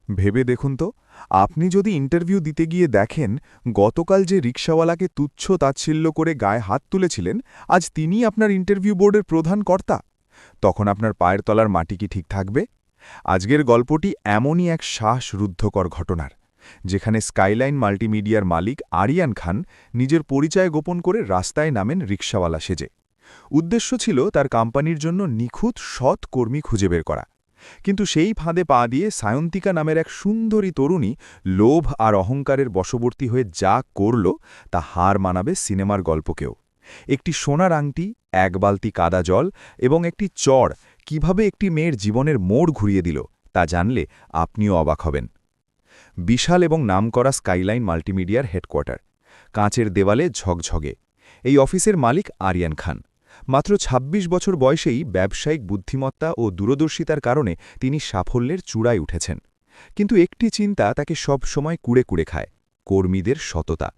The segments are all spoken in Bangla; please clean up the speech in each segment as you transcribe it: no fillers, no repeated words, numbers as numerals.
ভেবে দেখুন তো, আপনি যদি ইন্টারভিউ দিতে গিয়ে দেখেন গতকাল যে রিকশাওয়ালাকে তুচ্ছ তাচ্ছিল্য করে গায়ে হাত তুলেছিলেন, আজ তিনিই আপনার ইন্টারভিউ বোর্ডের প্রধান কর্তা, তখন আপনার পায়ের তলার মাটি কি ঠিক থাকবে? আজকের গল্পটি এমনই এক শ্বাসরুদ্ধকর ঘটনার, যেখানে স্কাইলাইন মাল্টিমিডিয়ার মালিক আরিয়ান খান নিজের পরিচয় গোপন করে রাস্তায় নামেন রিকশাওয়ালা সেজে। উদ্দেশ্য ছিল তার কোম্পানির জন্য নিখুঁত সৎ কর্মী খুঁজে বের করা। কিন্তু সেই ফাঁদে পা দিয়ে সায়ন্তিকা নামের এক সুন্দরী তরুণী লোভ আর অহংকারের বশবর্তী হয়ে যা করল তা হার মানাবে সিনেমার গল্পকেও। একটি সোনার আংটি, এক বালতি কাদা জল এবং একটি চড় কিভাবে একটি মেয়ের জীবনের মোড় ঘুরিয়ে দিল তা জানলে আপনিও অবাক হবেন। বিশাল এবং নামকরা স্কাইলাইন মাল্টিমিডিয়ার হেডকোয়ার্টার, কাঁচের দেওয়ালে ঝকঝগে। এই অফিসের মালিক আরিয়ান খান। মাত্র ২৬ বছর বয়সেই ব্যবসায়িক বুদ্ধিমত্তা ও দূরদর্শিতার কারণে তিনি সাফল্যের চূড়ায় উঠেছেন। কিন্তু একটি চিন্তা তাকে সব সময় কুড়ে কুড়ে খায়: কর্মীদের সততা।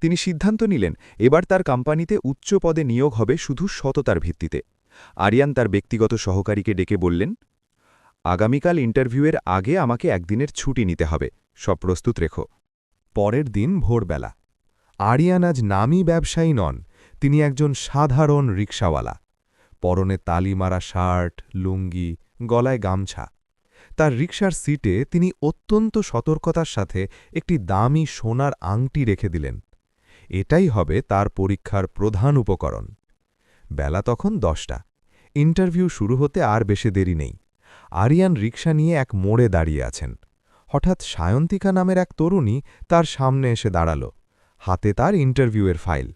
তিনি সিদ্ধান্ত নিলেন এবার তার কোম্পানিতে উচ্চ পদে নিয়োগ হবে শুধু সততার ভিত্তিতে। আরিয়ান তার ব্যক্তিগত সহকারীকে ডেকে বললেন, আগামীকাল ইন্টারভিউয়ের আগে আমাকে একদিনের ছুটি নিতে হবে, সব প্রস্তুত রেখো। পরের দিন ভোরবেলা। আরিয়ান আজ নামী ব্যবসায়ী নন, তিনি একজন সাধারণ রিকশাওয়ালা। পরনে তালিমারা শার্ট, লুঙ্গি, গলায় গামছা। তার রিকশার সিটে তিনি অত্যন্ত সতর্কতার সাথে একটি দামি সোনার আংটি রেখে দিলেন। এটাই হবে তার পরীক্ষার প্রধান উপকরণ। বেলা তখন ১০টা। ইন্টারভিউ শুরু হতে আর বেশি দেরি নেই। আরিয়ান রিকশা নিয়ে এক মোড়ে দাঁড়িয়ে আছেন। হঠাৎ সায়ন্তিকা নামের এক তরুণী তার সামনে এসে দাঁড়াল, হাতে তার ইন্টারভিউয়ের ফাইল।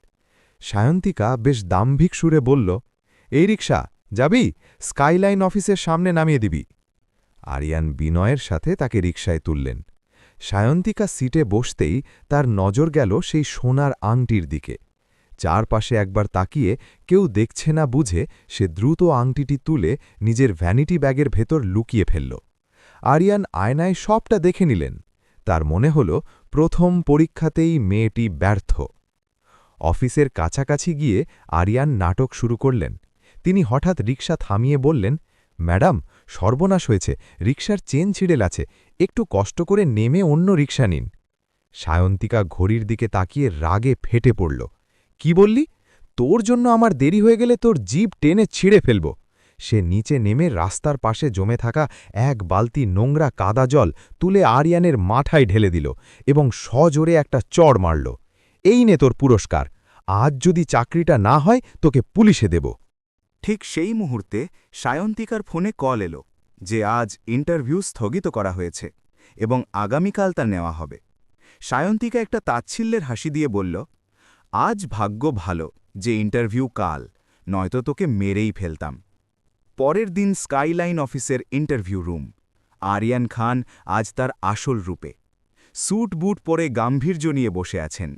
সায়ন্তিকা বেশ দাম্ভিক সুরে বলল, এই রিকশা যাবি? স্কাইলাইন অফিসের সামনে নামিয়ে দিবি। আরিয়ান বিনয়ের সাথে তাকে রিকশায় তুললেন। সায়ন্তিকা সিটে বসতেই তার নজর গেল সেই সোনার আংটির দিকে। চারপাশে একবার তাকিয়ে কেউ দেখছে না বুঝে সে দ্রুত আংটিটি তুলে নিজের ভ্যানিটি ব্যাগের ভেতর লুকিয়ে ফেলল। আরিয়ান আয়নায় সবটা দেখে নিলেন। তার মনে হল প্রথম পরীক্ষাতেই মেয়েটি ব্যর্থ। অফিসের কাছাকাছি গিয়ে আরিয়ান নাটক শুরু করলেন। তিনি হঠাৎ রিকশা থামিয়ে বললেন, ম্যাডাম, সর্বনাশ হয়েছে, রিকশার চেন ছিঁড়ে আছে, একটু কষ্ট করে নেমে অন্য রিকশা নিন। সায়ন্তিকা ঘড়ির দিকে তাকিয়ে রাগে ফেটে পড়ল। কি বললি? তোর জন্য আমার দেরি হয়ে গেলে তোর জিপ টেনে ছিঁড়ে ফেলব। সে নিচে নেমে রাস্তার পাশে জমে থাকা এক বালতি নোংরা কাদা জল তুলে আরিয়ানের মাথায় ঢেলে দিল এবং সজোরে একটা চড় মারল। এই নে তোর পুরস্কার, আজ যদি চাকরিটা না হয় তোকে পুলিশে দেব। ঠিক সেই মুহূর্তে সায়ন্তিকার ফোনে কল এলো যে আজ ইন্টারভিউ স্থগিত করা হয়েছে এবং আগামীকাল তা নেওয়া হবে। সায়ন্তিকা একটা তাচ্ছিল্যের হাসি দিয়ে বলল, আজ ভাগ্য ভালো যে ইন্টারভিউ কাল, নয়তো তোকে মেরেই ফেলতাম। পরের দিন স্কাইলাইন অফিসের ইন্টারভিউ রুম। আরিয়ান খান আজ তার আসল রূপে স্যুট বুট পরে গাম্ভীর্য নিয়ে বসে আছেন।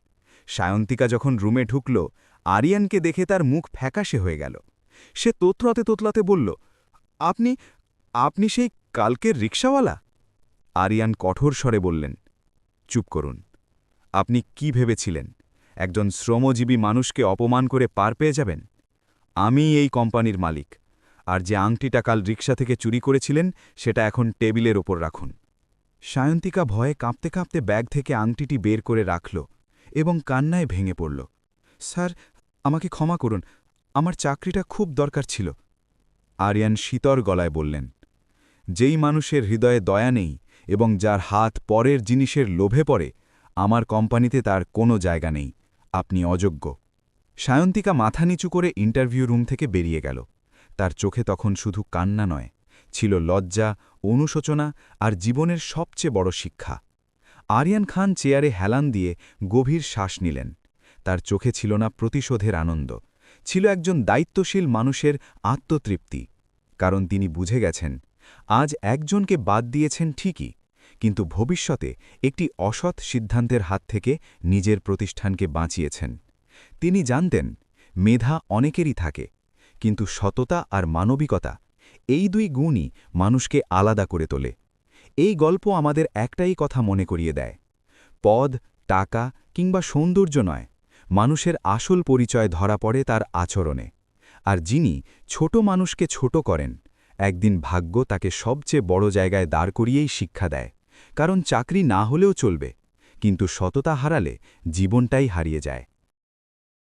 সায়ন্তিকা যখন রুমে ঢুকল, আরিয়ানকে দেখে তার মুখ ফ্যাকাশে হয়ে গেল। সে তোতলাতে তোতলাতে বলল, আপনি আপনি সেই কালকের রিকশাওয়ালা? আরিয়ান কঠোর স্বরে বললেন, চুপ করুন। আপনি কি ভেবেছিলেন একজন শ্রমজীবী মানুষকে অপমান করে পার পেয়ে যাবেন? আমি এই কোম্পানির মালিক, আর যে আংটিটা কাল রিকশা থেকে চুরি করেছিলেন সেটা এখন টেবিলের ওপর রাখুন। সায়ন্তিকা ভয়ে কাঁপতে কাঁপতে ব্যাগ থেকে আংটিটি বের করে রাখল এবং কান্নায় ভেঙে পড়ল। স্যার, আমাকে ক্ষমা করুন, আমার চাকরিটা খুব দরকার ছিল। আরিয়ান শীতল গলায় বললেন, যেই মানুষের হৃদয়ে দয়া নেই এবং যার হাত পরের জিনিসের লোভে পড়ে, আমার কোম্পানিতে তার কোনো জায়গা নেই। আপনি অযোগ্য। সায়ন্তিকা মাথা নিচু করে ইন্টারভিউ রুম থেকে বেরিয়ে গেল। তার চোখে তখন শুধু কান্না নয়, ছিল লজ্জা, অনুশোচনা আর জীবনের সবচেয়ে বড় শিক্ষা। আরিয়ান খান চেয়ারে হেলান দিয়ে গভীর শ্বাস নিলেন। তার চোখে ছিল না প্রতিশোধের আনন্দ, ছিল একজন দায়িত্বশীল মানুষের আত্মতৃপ্তি। কারণ তিনি বুঝে গেছেন, আজ একজনকে বাদ দিয়েছেন ঠিকই, কিন্তু ভবিষ্যতে একটি অসৎ সিদ্ধান্তের হাত থেকে নিজের প্রতিষ্ঠানকে বাঁচিয়েছেন। তিনি জানতেন, মেধা অনেকেরই থাকে, কিন্তু সততা আর মানবিকতা, এই দুই গুণই মানুষকে আলাদা করে তোলে। এই গল্প আমাদের একটাই কথা মনে করিয়ে দেয়, পদ, টাকা কিংবা সৌন্দর্য নয়, মানুষের আসল পরিচয় ধরা পড়ে তার আচরণে। আর যিনি ছোট মানুষকে ছোট করেন, একদিন ভাগ্য তাকে সবচেয়ে বড় জায়গায় দাঁড় করিয়েই শিক্ষা দেয়, কারণ চাকরি না হলেও চলবে কিন্তু সততা হারালে জীবনটাই হারিয়ে যায়